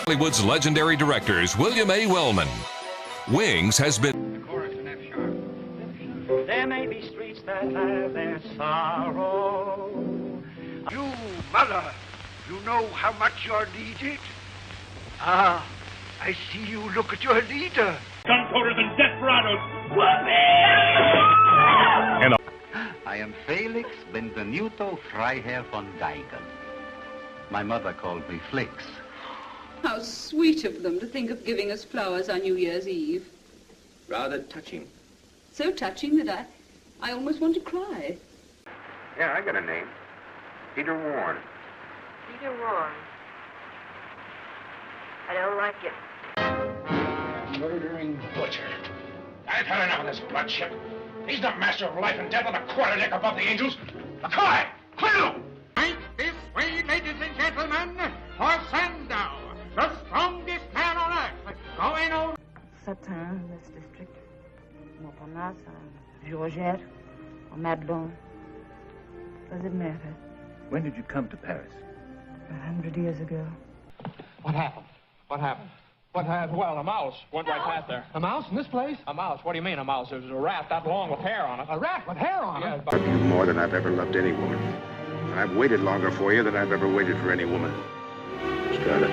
Hollywood's legendary directors, William A. Wellman. Wings has been... The chorus in F sharp. There may be streets that have their sorrow. You, mother, you know how much you're needed? Ah, I see you look at your leader. Gun-toters and desperados. I am Felix Benvenuto Freiherr von Geigen. My mother called me Flix. How sweet of them to think of giving us flowers on New Year's Eve. Rather touching. So touching that I almost want to cry. Yeah, I got a name. Peter Warren. Peter Warren. I don't like it. Murdering butcher. I've had enough of this bloodship. He's the master of life and death on a quarter deck above the angels. McCoy! Quill! Right this way, ladies and gentlemen, for Sandow, the strongest man on earth, going over... Satin, this district. Montparnasse, Georgette, or Madelon. Does it matter? When did you come to Paris? 100 years ago. What happened? What happened? What happened? Well, a mouse went right past there. A mouse in this place? A mouse? What do you mean a mouse? There was a rat that long with hair on it. A rat with hair on it? I love you more than I've ever loved any woman. And I've waited longer for you than I've ever waited for any woman. Scarlett.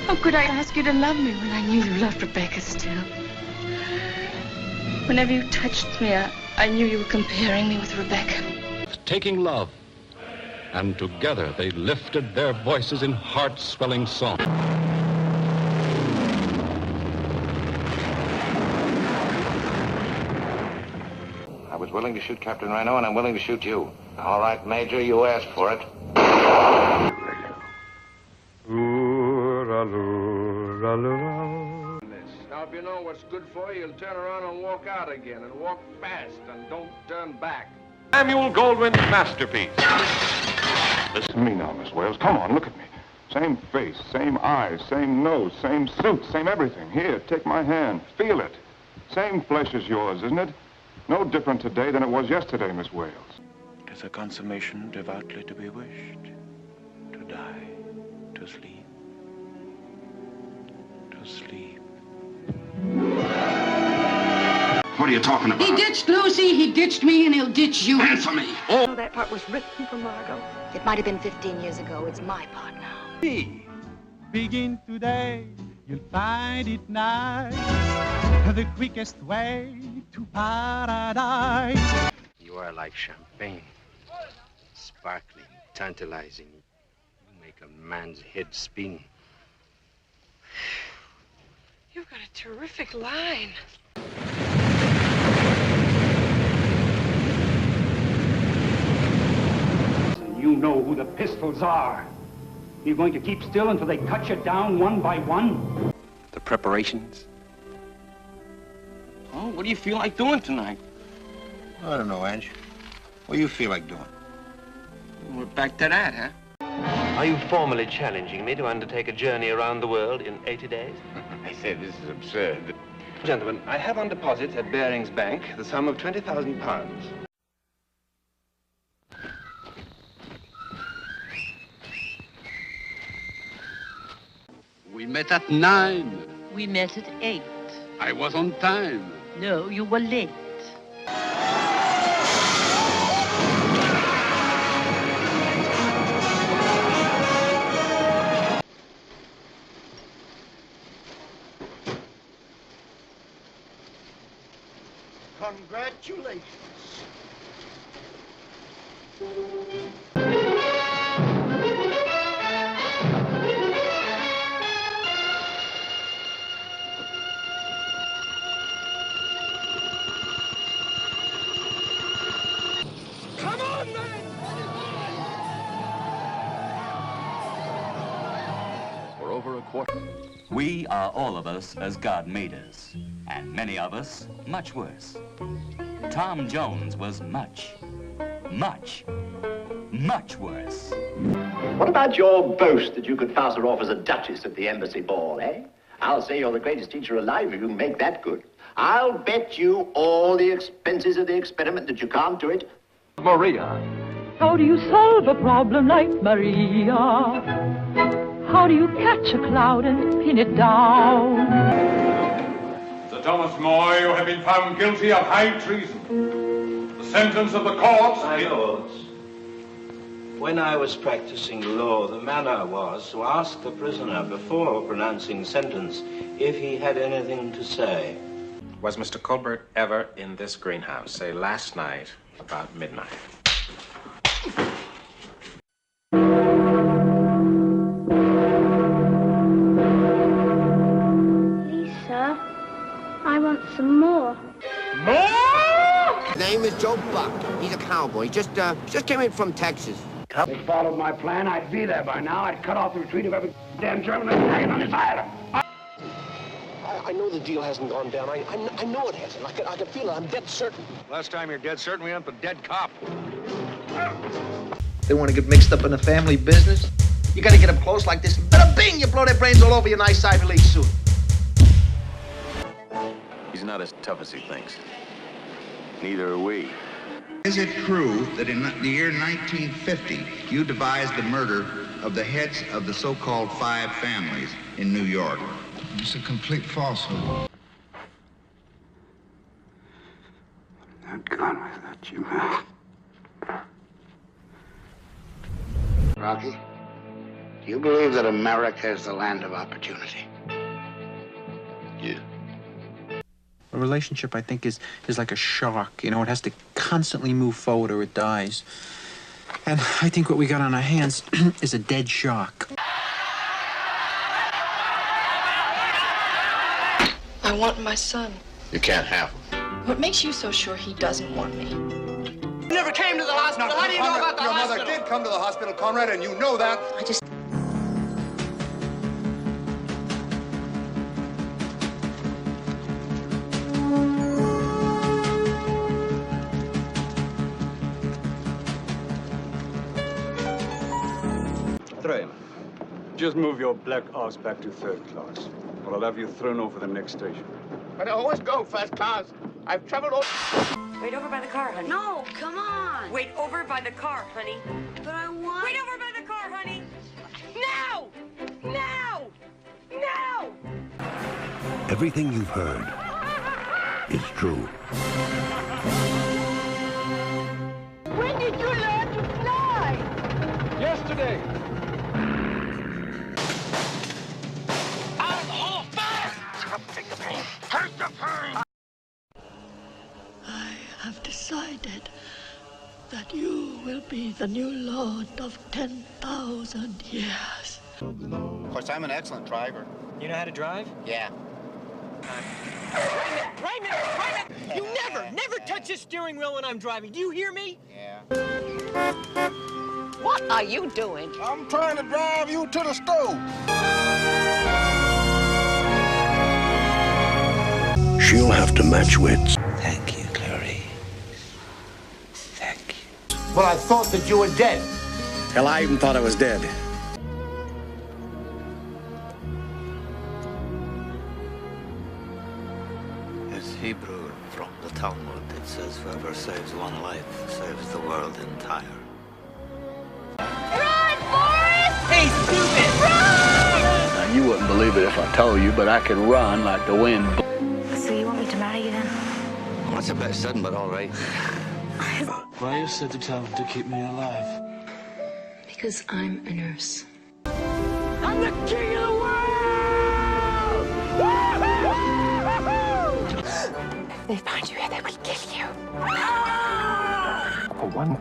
How could I ask you to love me when I knew you loved Rebecca still? Whenever you touched me, I knew you were comparing me with Rebecca. Taking love, and together they lifted their voices in heart-swelling song. I was willing to shoot Captain Rhino, and I'm willing to shoot you. All right, Major, you asked for it. Now, if you know what's good for you, you'll turn around and walk out again, and walk fast, and don't turn back. Samuel Goldwyn's masterpiece. Listen to me now, Miss Wales. Come on, look at me. Same face, same eyes, same nose, same suit, same everything. Here, take my hand. Feel it. Same flesh as yours, isn't it? No different today than it was yesterday, Miss Wales. It is a consummation devoutly to be wished. To die, to sleep, to sleep. What are you talking about? He ditched Lucy, he ditched me, and he'll ditch you. Answer me. Oh, that part was written for Margot. It might have been 15 years ago. It's my part now. Begin today, you'll find it nice. The quickest way to paradise. You are like champagne. Sparkling, tantalizing. You make a man's head spin. You've got a terrific line. You know who the pistols are. You're going to keep still until they cut you down one by one? The preparations. Oh, what do you feel like doing tonight? I don't know, Ange. What do you feel like doing? We're back to that, huh? Are you formally challenging me to undertake a journey around the world in 80 days? I said this is absurd. Gentlemen, I have on deposit at Baring's Bank the sum of £20,000. We met at 9. We met at 8. I was on time. No, you were late. Congratulations. Come on, man! For over a quarter. We are all of us as God made us, and many of us much worse. Tom Jones was much worse. What about your boast that you could pass her off as a duchess at the embassy ball, eh? I'll say you're the greatest teacher alive if you can make that good. I'll bet you all the expenses of the experiment that you can't do it. Maria. How do you solve a problem like Maria? How do you catch a cloud and pin it down? Sir Thomas More, you have been found guilty of high treason. The sentence of the court... My lords, when I was practicing law, the manner was to ask the prisoner before pronouncing sentence if he had anything to say. Was Mr. Colbert ever in this greenhouse, say last night, about midnight? Lisa, I want some more. More? His name is Joe Buck. He's a cowboy. Just came in from Texas. If they followed my plan, I'd be there by now. I'd cut off the retreat of every damn German that's hanging on this island. I know the deal hasn't gone down. I know it hasn't. I can feel it. I'm dead certain. Last time you're dead certain, we went with a dead cop. They want to get mixed up in a family business? You got to get them close like this. Bada bing! You blow their brains all over your nice Ivy League suit. He's not as tough as he thinks. Neither are we. Is it true that in the year 1950, you devised the murder of the heads of the so-called 5 families in New York? It's a complete falsehood. I'm not gone without you, man. Rocky, do you believe that America is the land of opportunity? Yeah. A relationship, I think, is like a shark. You know, it has to constantly move forward or it dies. And I think what we got on our hands is a dead shark. I want my son. You can't have him. What makes you so sure he doesn't want me? You never came to the hospital. How do you know about the hospital? Your mother did come to the hospital, Conrad, and you know that. I just... Train, just move your black ass back to 3rd class, or I'll have you thrown over the next station. But I always go first class. I've traveled all... Wait over by the car, honey. No, come on. Wait over by the car, honey. But I want... Wait over by the car, honey. Now! Now! Now! Everything you've heard is true. When did you learn to fly? Yesterday. Take the pain. Take the pain. I have decided that you will be the new lord of 10,000 years. Of course, I'm an excellent driver. You know how to drive? Yeah. Raymond! You never touch the steering wheel when I'm driving. Do you hear me? Yeah. What are you doing? I'm trying to drive you to the stove. She'll have to match wits. Thank you, Clary. Thank you. Well, I thought that you were dead. Hell, I even thought I was dead. It's Hebrew from the Talmud. It says, whoever saves one life saves the world entire. Run, Forrest! Hey, stupid! Run! Now, you wouldn't believe it if I told you, but I can run like the wind. So you want me to marry you then? Well, that's a bit sudden, but all right. Why you so determined to keep me alive? Because I'm a nurse. I'm the king of the world! If they find you here, they will kill you. For one.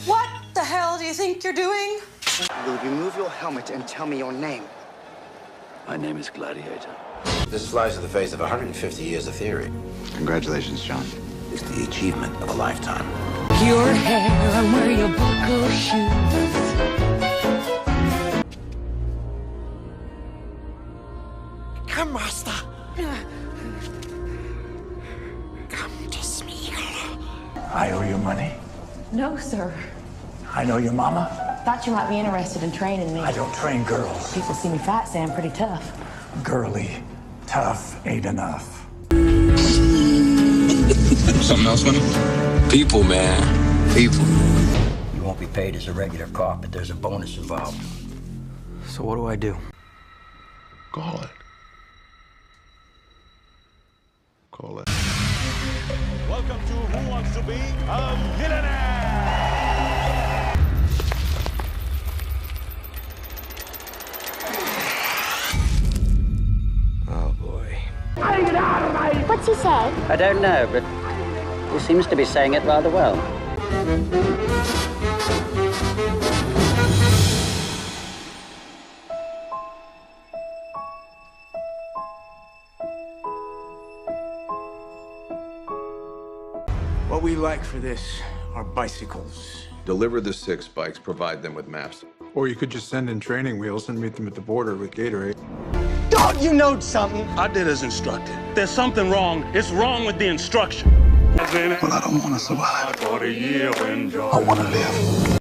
What the hell do you think you're doing? Will you remove your helmet and tell me your name? My name is Gladiator. This flies in the face of 150 years of theory. Congratulations, John. It's the achievement of a lifetime. Your hair and wear your buckle shoes. Come, Master. Come to Smee. I owe you money. No, sir. I know your mama. Thought you might be interested in training me. I don't train girls. People see me fat, say I'm pretty tough. Girly, tough ain't enough. Something else funny? People, man. People. You won't won't be paid as a regular cop, but there's a bonus involved. So what do I do? Call it. Call it. Welcome to Who Wants to Be a Millionaire? Oh, boy. What's he say? I don't know, but he seems to be saying it rather well. What we like for this are bicycles. Deliver the 6 bikes, provide them with maps. Or you could just send in training wheels and meet them at the border with Gatorade. Don't you know something? I did as instructed. There's something wrong. It's wrong with the instruction. Well, I don't want to survive. I want to live.